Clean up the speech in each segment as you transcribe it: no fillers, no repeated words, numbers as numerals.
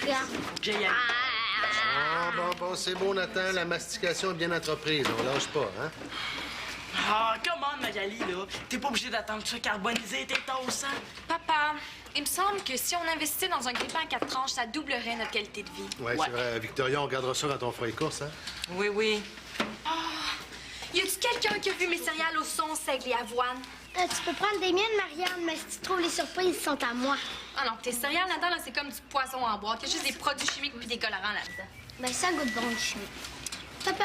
Regarde. J'ai y aller. Bon, c'est beau, Nathan. La mastication est bien entreprise. On lâche pas, hein? Ah, comment, Magali, là? T'es pas obligé d'attendre ça carbonisé, tes toasts, hein? Papa, il me semble que si on investissait dans un grille-pain à 4 tranches, ça doublerait notre qualité de vie. Ouais, c'est vrai. Victoria, on regardera ça quand on fera les courses, hein? Oui, oui. Y a-tu quelqu'un qui a vu mes céréales au son, seigle et avoine? Tu peux prendre des miennes, Marianne, mais si tu trouves les surprises, ils sont à moi. Ah non, tes céréales, Nathan, là, c'est comme du poison en boîte. Il y a juste des produits chimiques puis des colorants là-dedans. Ben, ça goûte bon, le chimique. Papa,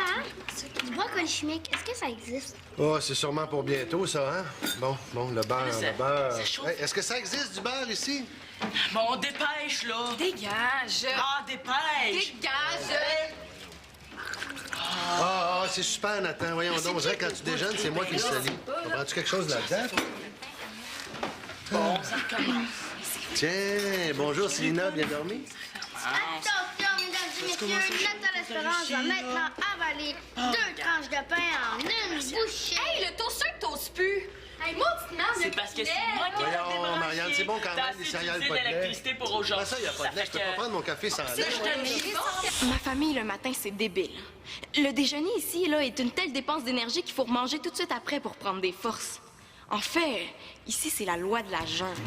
du brocoli chimique, est-ce que ça existe? Oh, c'est sûrement pour bientôt, ça, hein? Bon, le beurre, le beurre. ça chauffe. Hey, est-ce que ça existe, du beurre, ici? Bon, dépêche, là. Dégage! Ah, dépêche! Dégage! C'est super, Nathan. Voyons donc. On dirait que quand tu déjeunes, c'est moi qui le salis. Comprends-tu quelque chose là-dedans? Bon, ça recommence. Tiens, bonjour, Célina, bien dormi? Attention, mesdames et messieurs, Nathan L'Espérance va maintenant avaler 2 tranches de pain en une bouchée. Hey, le toaster toast plus! Hey, maudite merde, C'est parce que c'est moi qui ai Voyons, débranché. Marianne, c'est bon quand même, T'as les assez céréales utilisé pas de lait. d'électricité pour aujourd'hui. Comment ça, il n'y a pas de lait? Je peux pas prendre mon café sans lait. Ma famille, le matin, c'est débile. Le déjeuner ici, là, est une telle dépense d'énergie qu'il faut manger tout de suite après pour prendre des forces. En fait, ici, c'est la loi de la jungle.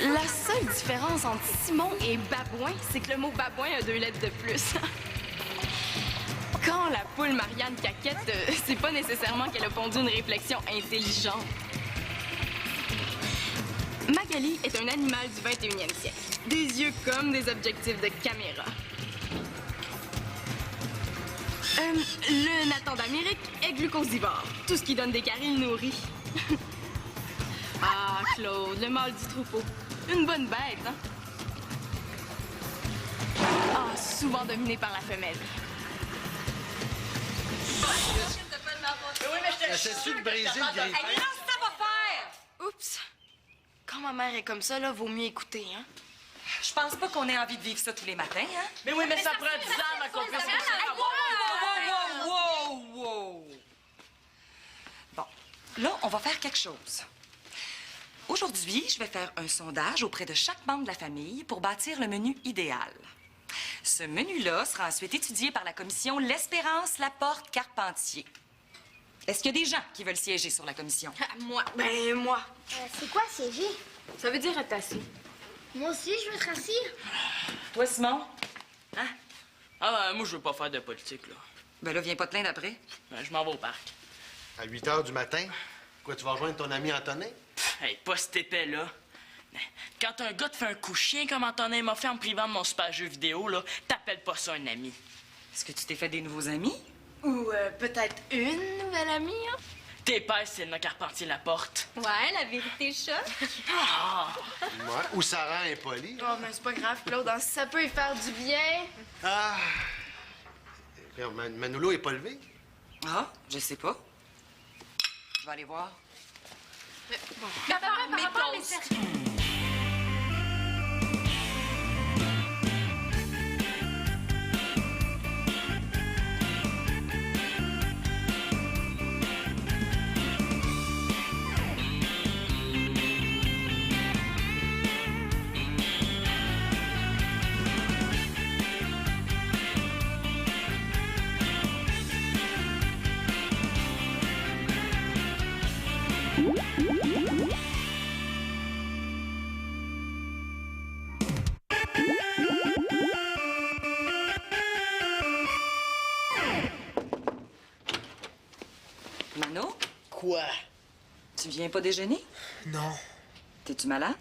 La seule différence entre Simon et Babouin, c'est que le mot Babouin a 2 lettres de plus. Quand la poule Marianne caquette, c'est pas nécessairement qu'elle a pondu une réflexion intelligente. Magali est un animal du 21e siècle. Des yeux comme des objectifs de caméra. Le Nathan d'Amérique est glucosivore. Tout ce qui donne des caries le nourrit. Ah, Claude, le mâle du troupeau. Une bonne bête, hein? Ah, souvent dominé par la femelle. Oui, mais je te Essaies-tu de briser le grille-pain? Hey, non, ça va faire! Oups! Quand ma mère est comme ça, là, vaut mieux écouter, hein? Je pense pas qu'on ait envie de vivre ça tous les matins, hein? Mais oui, mais ça prend 10 ans avant qu'on puisse... Wow! Bon, là, on va faire quelque chose. Aujourd'hui, je vais faire un sondage auprès de chaque membre de la famille pour bâtir le menu idéal. Ce menu-là sera ensuite étudié par la commission L'Espérance Laporte Carpentier. Est-ce qu'il y a des gens qui veulent siéger sur la commission? Moi. Ben, moi. C'est quoi siéger? Ça veut dire être assis. Moi aussi, je veux être assis. Toi, Simon? Hein? Ah, moi, je veux pas faire de politique, là. Ben là, viens pas te plaindre après. Je m'en vais au parc. À 8 h du matin? Quoi, tu vas rejoindre ton ami Antonin? Hey, pas cet épais-là. Quand un gars te fait un coup chien comme Antonin m'a fait en me privant de mon super jeu vidéo, là, t'appelles pas ça un ami. Est-ce que tu t'es fait des nouveaux amis? Ou peut-être une nouvelle amie, hein? T'es père, c'est le Carpentier Laporte. Ouais, la vérité choque. Ouais. Ou ça rend impoli? Oh, mais c'est pas grave, Claude, hein, si ça peut y faire du bien. Ah! Manolo est pas levé? Ah, je sais pas. Je vais aller voir. Papa, mes toasts. Mano, Quoi? tu viens pas déjeuner? Non, T'es-tu malade?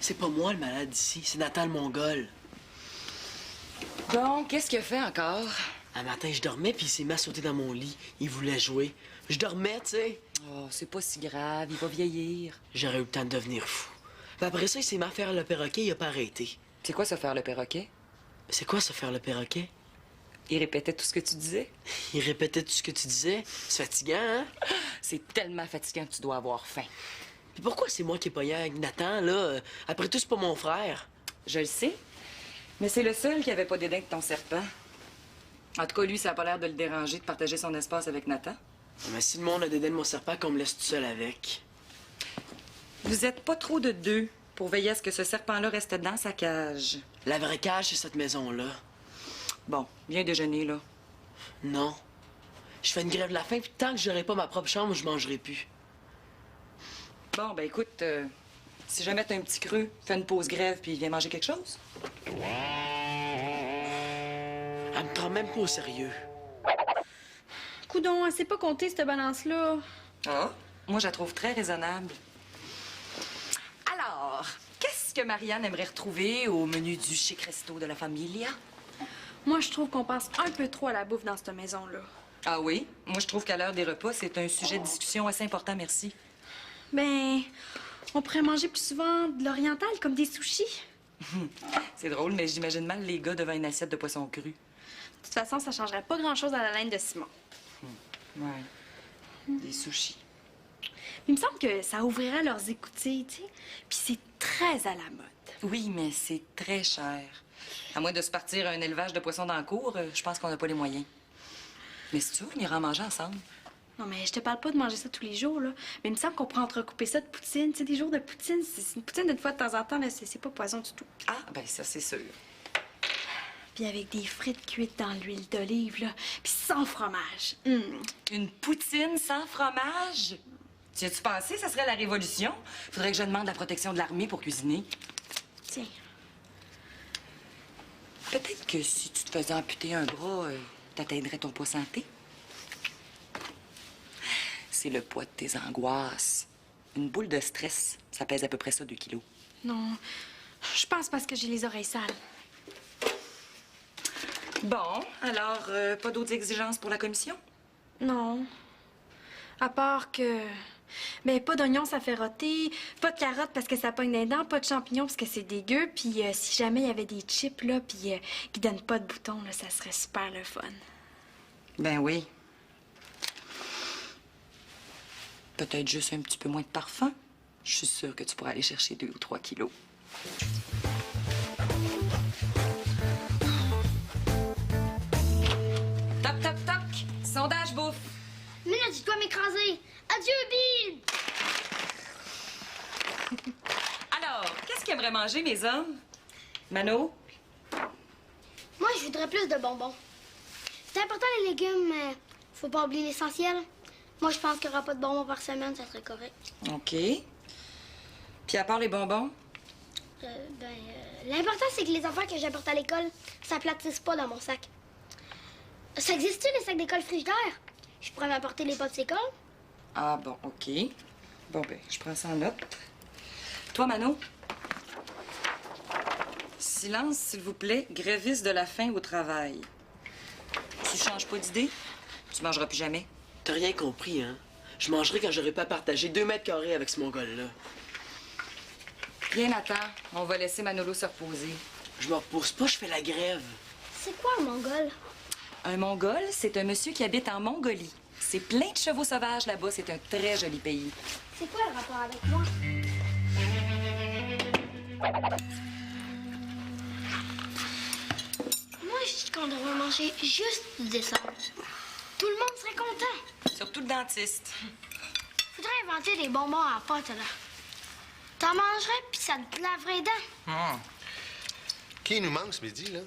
c'est pas moi le malade ici, c'est Nathan le Mongol. Bon, qu'est-ce qu'il a fait encore? Un matin, je dormais, puis il s'est mis à sauter dans mon lit. Il voulait jouer. Je dormais, tu sais. Oh, c'est pas si grave, il va vieillir. J'aurais eu le temps de devenir fou. Puis après ça, il s'est mis à faire le perroquet, il a pas arrêté. C'est quoi ça, faire le perroquet? C'est quoi ça, faire le perroquet? Il répétait tout ce que tu disais. Il répétait tout ce que tu disais. C'est fatigant, hein? C'est tellement fatigant que tu dois avoir faim. Puis pourquoi c'est moi qui ai pogné avec Nathan, là? Après tout, c'est pas mon frère. Je le sais, mais c'est le seul qui avait pas dédain de ton serpent. En tout cas, lui, ça a pas l'air de le déranger de partager son espace avec Nathan. Mais si le monde a dédain de mon serpent, qu'on me laisse tout seul avec. Vous êtes pas trop de deux. pour veiller à ce que ce serpent-là reste dans sa cage. La vraie cage, c'est cette maison-là. Bon, viens déjeuner, là. Non. Je fais une grève de la faim, puis tant que j'aurai pas ma propre chambre, je mangerai plus. Bon, ben écoute, si jamais t'as un petit creux, fais une pause grève, puis viens manger quelque chose. Elle me prend même pas au sérieux. Coudon, elle sait pas compter cette balance-là. Ah, moi, je la trouve très raisonnable. Alors, qu'est-ce que Marianne aimerait retrouver au menu du chic resto de la Familia? Moi, je trouve qu'on pense un peu trop à la bouffe dans cette maison-là. Ah oui? Moi, je trouve qu'à l'heure des repas, c'est un sujet de discussion assez important, merci. Ben, on pourrait manger plus souvent de l'oriental, comme des sushis. C'est drôle, mais j'imagine mal les gars devant une assiette de poisson cru. De toute façon, ça changerait pas grand-chose à la laine de Simon. Ouais. Des sushis. Il me semble que ça ouvrirait leurs écoutilles, tu sais. Puis c'est très à la mode. Oui, mais c'est très cher. À moins de se partir à un élevage de poissons dans le cours, je pense qu'on n'a pas les moyens. Mais si tu veux venir en manger ensemble? Non, mais je te parle pas de manger ça tous les jours, là. Mais il me semble qu'on pourrait entrecouper ça de poutine. Tu sais, des jours de poutine, c'est une poutine d'une fois de temps en temps, là, c'est pas poison du tout. Ah, ben ça, c'est sûr. Puis avec des frites cuites dans l'huile d'olive, là. Puis sans fromage. Une poutine sans fromage? Tu as-tu pensé, ça serait la révolution? Faudrait que je demande la protection de l'armée pour cuisiner. Tiens. Peut-être que si tu te faisais amputer un bras, t'atteindrais ton poids santé. C'est le poids de tes angoisses. Une boule de stress, ça pèse à peu près ça, 2 kilos. Non, je pense parce que j'ai les oreilles sales. Bon, alors, pas d'autres exigences pour la commission? Non. À part que... Ben, pas d'oignons, ça fait roter. Pas de carottes parce que ça pogne les dents. Pas de champignons parce que c'est dégueu. Puis si jamais il y avait des chips, là, puis qui donnent pas de boutons, là, ça serait super le fun. Ben oui. Peut-être juste un petit peu moins de parfum. Je suis sûre que tu pourras aller chercher 2 ou 3 kilos. Toc, toc, toc! Sondage bouffe! Minute, tu dois m'écraser. Adieu, Bill. Alors, qu'est-ce qu'ils aimeraient manger, mes hommes? Mano? Moi, je voudrais plus de bonbons. C'est important, les légumes, mais faut pas oublier l'essentiel. Moi, je pense qu'il n'y aura pas de bonbons par semaine, ça serait correct. OK. Puis à part les bonbons? L'important, c'est que les affaires que j'apporte à l'école s'aplatissent pas dans mon sac. Ça existe-tu, les sacs d'école frigidaire? Je pourrais m'apporter les popsicles. Ah bon, OK. Bon, ben, je prends ça en note. Toi, Mano? Silence, s'il vous plaît. Gréviste de la faim au travail. Tu changes pas d'idée? Tu mangeras plus jamais. T'as rien compris, hein? Je mangerai quand j'aurai pas partagé 2 mètres carrés avec ce mongol-là. Viens, Nathan. On va laisser Manolo se reposer. Je me repose pas, je fais la grève. C'est quoi un mongol? Un Mongol, c'est un monsieur qui habite en Mongolie. C'est plein de chevaux sauvages là-bas. C'est un très joli pays. C'est quoi le rapport avec moi? Moi, je dis qu'on devrait manger juste du dessert. Tout le monde serait content. Surtout le dentiste. Faudrait inventer des bonbons à pâte, là. T'en mangerais, puis ça te laverait les dents. Qui nous manque ce midi, là?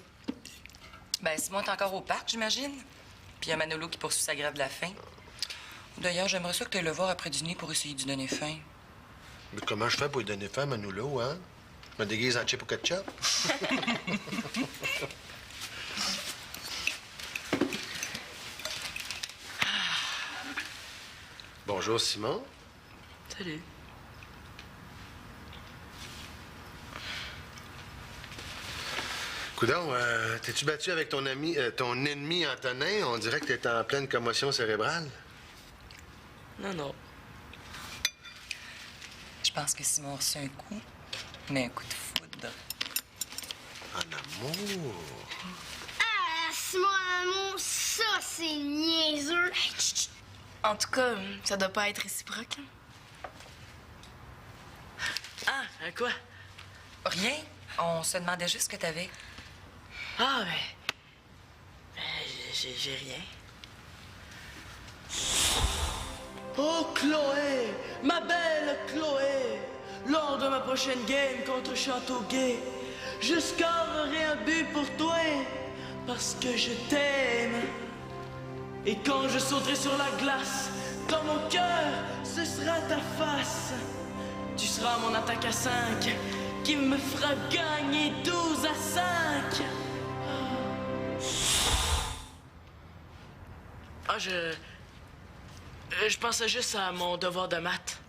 Ben, Simon est encore au parc, j'imagine. Puis il y a Manolo qui poursuit sa grève de la faim. D'ailleurs, j'aimerais ça que tu ailles le voir après dîner pour essayer de lui donner faim. Mais comment je fais pour lui donner faim à Manolo, hein? Je me déguise en chip au ketchup. Bonjour, Simon. Salut. Coudon, t'es-tu battu avec ton ennemi Antonin? On dirait que t'es en pleine commotion cérébrale. Non, non. Je pense que Simon a reçu un coup, mais un coup de foudre. En amour. Ah, Simon, amour, ça, c'est niaiseux. Hey, chut, chut. En tout cas, ça doit pas être réciproque. Hein? Ah, quoi? Rien. On se demandait juste ce que t'avais. Ah, j'ai rien. Oh, Chloé! Ma belle Chloé! Lors d'un à ma prochaine game contre Châteauguay. Je scorerai un but pour toi, parce que je t'aime. Et quand je sauterai sur la glace, dans mon cœur, ce sera ta face. Tu seras mon attaque à 5, qui me fera gagner 12-5. Ah, je pensais juste à mon devoir de maths.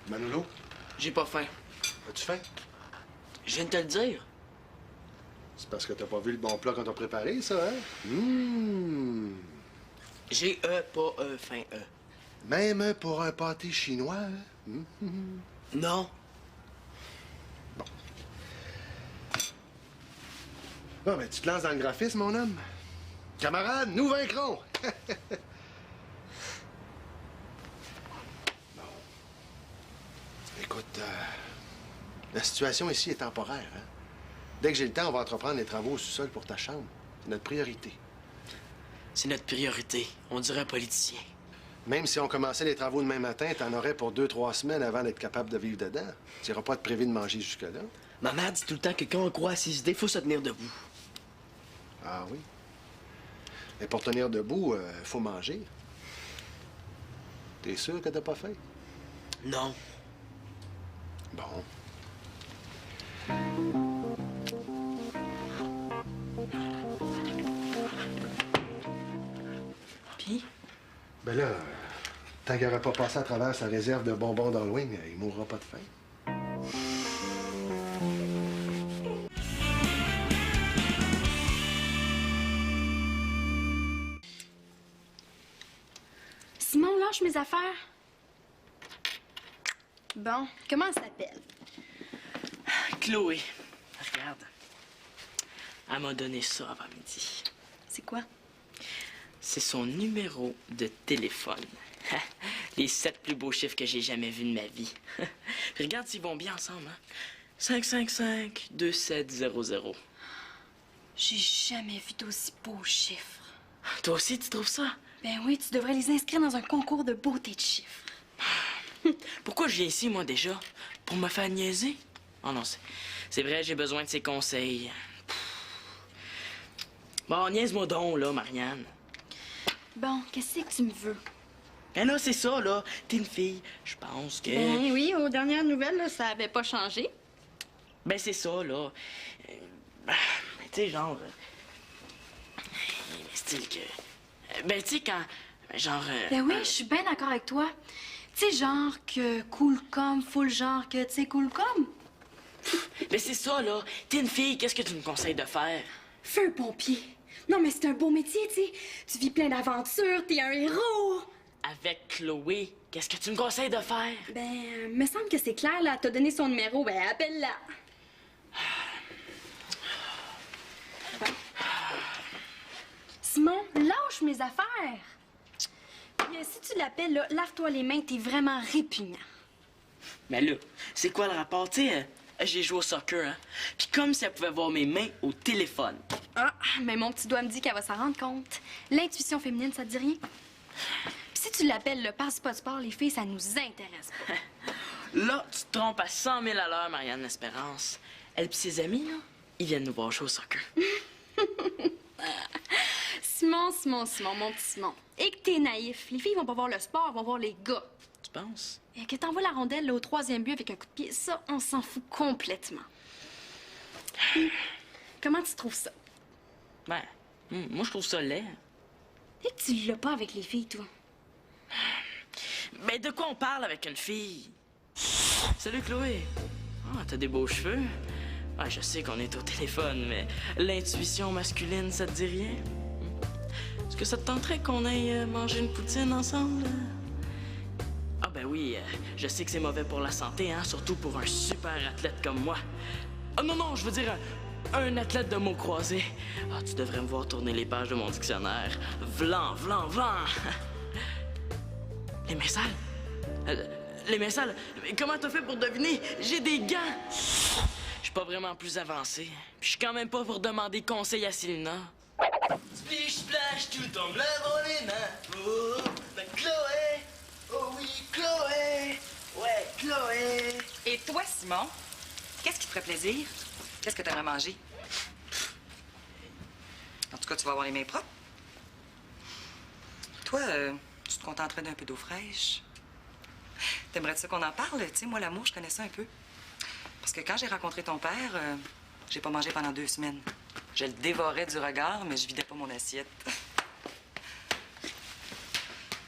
Manolo, J'ai pas faim. as-tu faim? Je viens de te le dire. C'est parce que t'as pas vu le bon plat qu'on t'a préparé, ça, hein? J'ai pas faim, Même pour un pâté chinois, hein? Non. Bon, ben, tu te lances dans le graphisme, mon homme. Camarades, nous vaincrons! Bon. Écoute, la situation ici est temporaire, hein? Dès que j'ai le temps, on va entreprendre les travaux au sous-sol pour ta chambre. C'est notre priorité. C'est notre priorité. On dirait un politicien. Même si on commençait les travaux demain matin, t'en aurais pour 2-3 semaines avant d'être capable de vivre dedans. Tu n'iras pas te priver de manger jusque-là. Maman dit tout le temps que quand on croit à ses idées, faut se tenir debout. Ah oui? Mais pour tenir debout, faut manger. T'es sûr que t'as pas faim? Non. Bon. Puis? Ben là, tant qu'il n'aura pas passé à travers sa réserve de bonbons d'Halloween, il mourra pas de faim. Simon, lâche mes affaires. Bon, comment elle s'appelle? Chloé, regarde. Elle m'a donné ça avant midi. C'est quoi? C'est son numéro de téléphone. Les 7 plus beaux chiffres que j'ai jamais vus de ma vie. Regarde s'ils vont bien ensemble, hein? 555-2700. J'ai jamais vu d'aussi beaux chiffres. Toi aussi, tu trouves ça? Ben oui, tu devrais les inscrire dans un concours de beauté de chiffres. Pourquoi je viens ici, moi, déjà? Pour me faire niaiser? Oh non, c'est vrai, j'ai besoin de ses conseils. Bon, niaise-moi donc, là, Marianne. Bon, qu'est-ce que tu me veux? Ben là, c'est ça, là. T'es une fille. Je pense que... Ben oui, aux dernières nouvelles, là, ça avait pas changé. Ben, c'est ça, là. Ben, tu sais, genre... style que... Ben, tu sais, quand... Genre... Ben oui, je suis bien d'accord avec toi. Tu sais, genre que cool comme, full genre que, tu sais, cool comme. Ben, c'est ça, là. T'es une fille, qu'est-ce que tu me conseilles de faire? Feu pompier. Non, mais c'est un beau métier, tu sais. Tu vis plein d'aventures, t'es un héros. Avec Chloé, qu'est-ce que tu me conseilles de faire? Ben, me semble que c'est clair, là. T'as donné son numéro, ben appelle-la. Bon. Simon, lâche mes affaires. Puis, si tu l'appelles, là, lave-toi les mains, t'es vraiment répugnant. Mais là, c'est quoi le rapport? Tu sais, j'ai joué au soccer, hein? Puis comme si elle pouvait voir mes mains au téléphone. Ah, mais mon petit doigt me dit qu'elle va s'en rendre compte. L'intuition féminine, ça te dit rien? Puis si tu l'appelles le passe-pas-sport, les filles, ça nous intéresse pas. Là, tu te trompes à 100 000 à l'heure, Marianne Espérance. Elle et ses amis, là, ils viennent nous voir jouer au soccer. Simon, mon petit Simon. Et que t'es naïf. Les filles vont pas voir le sport, vont voir les gars. Tu penses? Et que t'envoies la rondelle là, au 3e but avec un coup de pied, ça, on s'en fout complètement. Comment tu trouves ça? Ben, moi, je trouve ça laid. Et que tu l'as pas avec les filles, toi? Ben, de quoi on parle avec une fille? Salut, Chloé. Ah, t'as des beaux cheveux. Ah, je sais qu'on est au téléphone, mais l'intuition masculine, ça te dit rien? Est-ce que ça te tenterait qu'on aille manger une poutine ensemble? Ah ben oui, je sais que c'est mauvais pour la santé, hein, surtout pour un super athlète comme moi. Ah non, je veux dire un athlète de mots croisés. Ah, tu devrais me voir tourner les pages de mon dictionnaire. Vlan. Les mains sales? Les mains sales? Mais comment t'as fait pour deviner? J'ai des gants! Je suis pas vraiment plus avancé. Puis je suis quand même pas pour demander conseil à Célina. Splish splash, tout tombe là dans les mains. Oh, mais Chloé, oh oui, Chloé, ouais, Chloé. Et toi, Simon, qu'est-ce qui te ferait plaisir? Qu'est-ce que tu aimerais manger? En tout cas, tu vas avoir les mains propres. Toi, tu te contenterais d'un peu d'eau fraîche? T'aimerais-tu ça qu'on en parle? Tu sais, moi, l'amour, je connais ça un peu. Parce que quand j'ai rencontré ton père, j'ai pas mangé pendant 2 semaines. Je le dévorais du regard, mais je vidais pas mon assiette.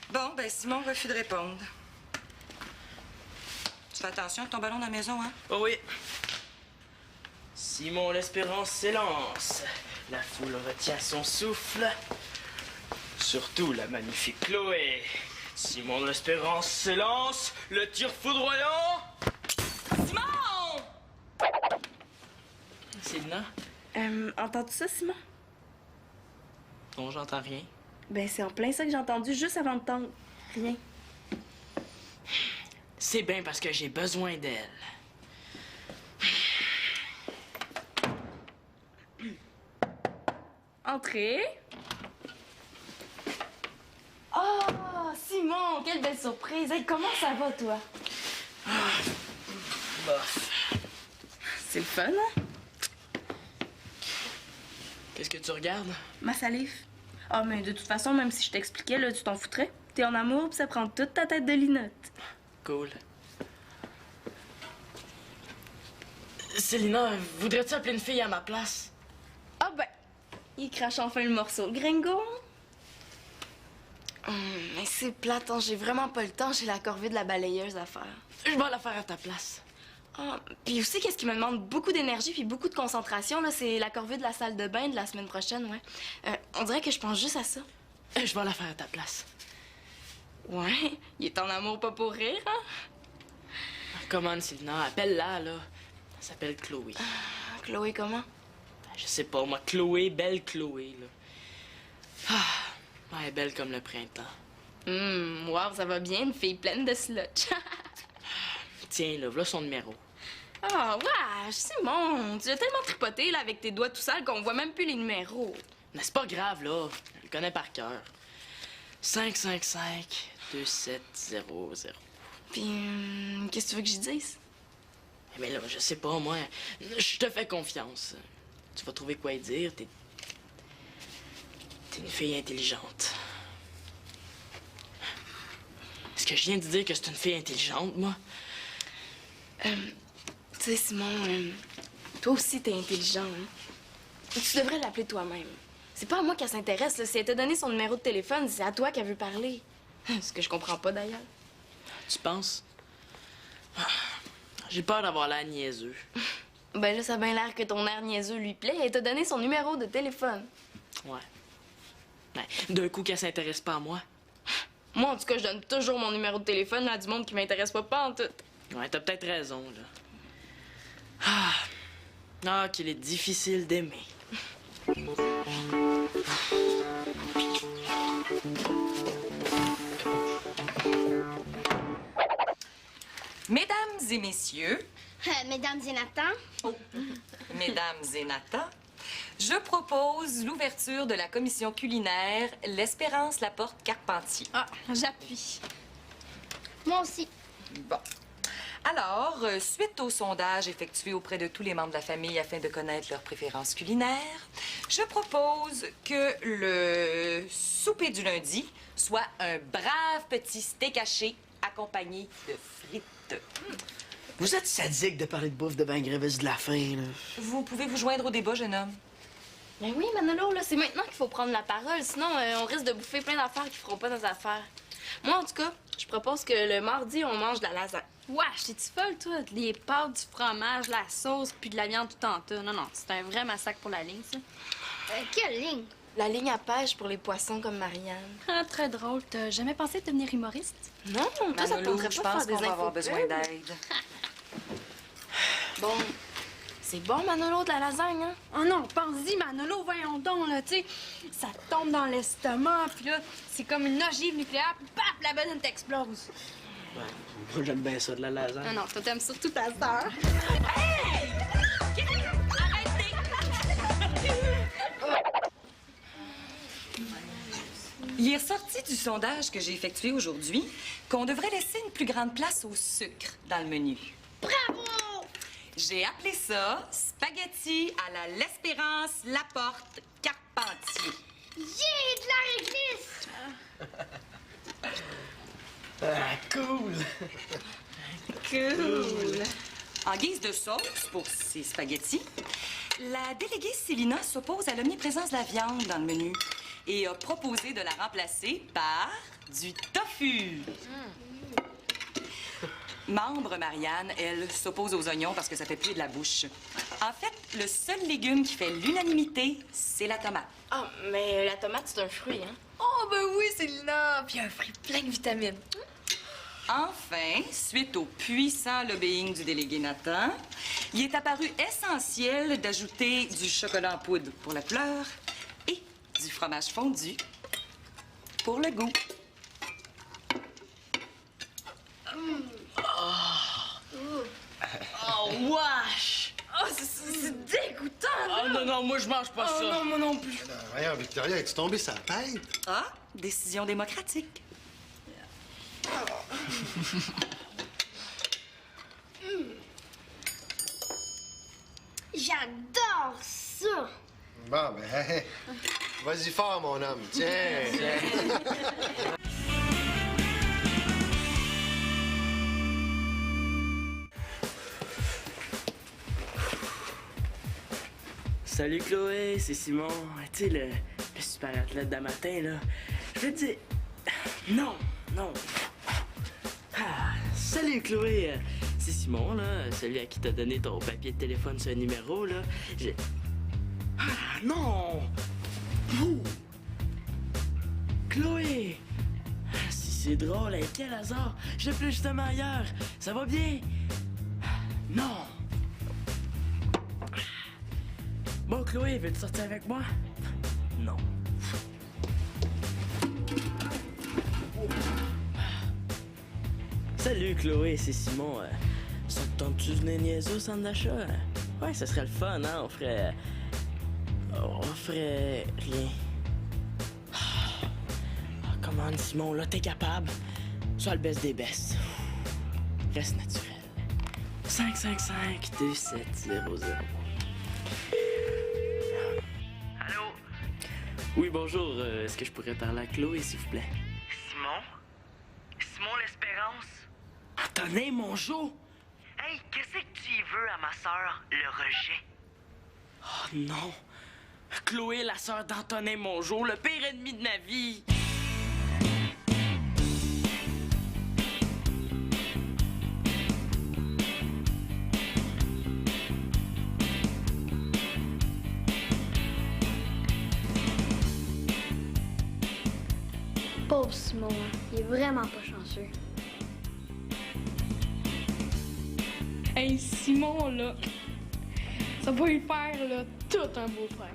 Bon, ben Simon refuse de répondre. Tu fais attention avec ton ballon dans la maison, hein? Oh oui. Simon l'Espérance s'élance. La foule retient son souffle. Surtout la magnifique Chloé. Simon l'Espérance s'élance. Le tir foudroyant. Simon! Célina? Entends-tu ça, Simon? Non, j'entends rien. Ben, c'est en plein ça que j'ai entendu juste avant de t'entendre. Rien. C'est bien parce que j'ai besoin d'elle. Entrez. Oh, Simon, quelle belle surprise. Hey, comment ça va, toi? Bof. C'est le fun, hein? Qu'est-ce que tu regardes? Ma salive. Ah, mais de toute façon, même si je t'expliquais, là, tu t'en foutrais. T'es en amour, puis ça prend toute ta tête de linotte. Cool. Célina, voudrais-tu appeler une fille à ma place? Ah ben, il crache enfin le morceau. Gringo? Mais c'est plate, hein. J'ai vraiment pas le temps. J'ai la corvée de la balayeuse à faire. Je vais la faire à ta place. Ah, puis aussi, qu'est-ce qui me demande beaucoup d'énergie puis beaucoup de concentration, là, c'est la corvée de la salle de bain de la semaine prochaine, ouais. On dirait que je pense juste à ça. Je vais la faire à ta place. Ouais, il est en amour pas pour rire, hein? Comment, Célina? Appelle-la, là. Elle s'appelle Chloé. Chloé, comment? Je sais pas, moi, Chloé, belle Chloé, là. Ah, elle est belle comme le printemps. Wow, ça va bien, une fille pleine de slotch. Tiens, là, voilà son numéro. Ah, ouais, Simon, tu as tellement tripoté, là, avec tes doigts tout sales qu'on voit même plus les numéros. Mais c'est pas grave, là. Je le connais par cœur. 555-2700. Puis, qu'est-ce que tu veux que je dise? Mais là, je sais pas, moi. Je te fais confiance. Tu vas trouver quoi y dire. T'es une fille intelligente. Est-ce que je viens de dire que c'est une fille intelligente, moi? Tu sais, Simon, toi aussi, t'es intelligent, hein? Tu devrais l'appeler toi-même. C'est pas à moi qu'elle s'intéresse, là. Si elle t'a donné son numéro de téléphone, c'est à toi qu'elle veut parler. Ce que je comprends pas, d'ailleurs. Tu penses? J'ai peur d'avoir l'air niaiseux. Ben là, ça a bien l'air que ton air niaiseux lui plaît. Elle t'a donné son numéro de téléphone. Ouais. D'un coup qu'elle s'intéresse pas à moi. Moi, en tout cas, je donne toujours mon numéro de téléphone à du monde qui m'intéresse pas en tout. Ouais, t'as peut-être raison, là. Ah, qu'il est difficile d'aimer. Mesdames et messieurs, Mesdames et Nathan, mesdames et Nathan, je propose l'ouverture de la commission culinaire L'Espérance Laporte-Carpentier. Ah, j'appuie. moi aussi. Bon. Alors, suite au sondage effectué auprès de tous les membres de la famille afin de connaître leurs préférences culinaires, je propose que le souper du lundi soit un brave petit steak haché accompagné de frites. Vous êtes sadique de parler de bouffe devant un gréviste de la faim, là. Vous pouvez vous joindre au débat, jeune homme. Ben oui, Manolo, là, c'est maintenant qu'il faut prendre la parole. Sinon, on risque de bouffer plein d'affaires qui feront pas nos affaires. Moi, en tout cas, je propose que le mardi, on mange de la lasagne. Wesh, t'es-tu folle, toi? Les pâtes, du fromage, la sauce, puis de la viande tout en tas. Non, non, c'est un vrai massacre pour la ligne, ça. Quelle ligne? La ligne à pêche pour les poissons comme Marianne. Ah, très drôle. T'as jamais pensé devenir humoriste? Non, toi, ça Manolo, t'aimerait je pas pense faire qu'on des va avoir infos besoin pubs? d'aide. Bon, c'est bon, Manolo, de la lasagne, hein? Oh non, pense-y, Manolo, voyons donc, là, tu sais. Ça tombe dans l'estomac, puis là, c'est comme une ogive nucléaire, puis paf, la banane t'explose. Ouais, moi, j'aime bien ça, de la lasagne. Non, non, toi, t'aimes surtout ta sœur. Il est ressorti du sondage que j'ai effectué aujourd'hui qu'on devrait laisser une plus grande place au sucre dans le menu. Bravo! J'ai appelé ça spaghetti à la L'Espérance Laporte Carpentier. Yeah, de la réglisse! Ah, cool! Cool. En guise de sauce pour ces spaghettis, la déléguée Célina s'oppose à l'omniprésence de la viande dans le menu et a proposé de la remplacer par du tofu. Membre Marianne, elle, s'oppose aux oignons parce que ça fait puer de la bouche. En fait, le seul légume qui fait l'unanimité, c'est la tomate. Ah, mais la tomate, c'est un fruit, hein? Oh, ben oui, Célina! Puis un fruit plein de vitamines. Enfin, suite au puissant lobbying du délégué Nathan, il est apparu essentiel d'ajouter du chocolat en poudre pour la couleur et du fromage fondu pour le goût. Oh, wesh! Oh, c'est dégoûtant, là! Oh non, non, moi je mange pas ça. Non, moi non plus. Voyons, Victoria, es-tu tombée sur la tête? Ah, décision démocratique. J'adore ça! Bon, ben, hey, vas-y fort, mon homme. Tiens. Salut Chloé, c'est Simon. Tu sais, le super athlète d'un matin, là. Je veux te dire... Non, non. Ah, salut Chloé, c'est Simon, là, celui à qui t'as donné ton papier de téléphone sur un numéro, là. Ah, non! Ouh. Chloé! Ah, si c'est drôle, hein, quel hasard! Je plus justement ailleurs. Ça va bien? Non! Bon, Chloé, veux-tu sortir avec moi? Non. Salut, Chloé, c'est Simon. Ça te tente-tu de venir niaiser au centre d'achat? Ouais, ça serait le fun, hein? On ferait rien. Ah, comment, Simon, là, t'es capable? Sois le best des bestes. Reste naturel. 555-2700. Allô? Oui, bonjour. Est-ce que je pourrais parler à Chloé, s'il vous plaît? Simon? Simon l'Espérance? Antonin Mongeau? Hey, qu'est-ce que tu y veux à ma sœur, le rejet? Oh non! Chloé, la sœur d'Antonin Mongeau, le pire ennemi de ma vie! Pauvre Simon, il est vraiment pas chanceux. Hey, Simon, là, ça va lui faire, là, tout un beau frère.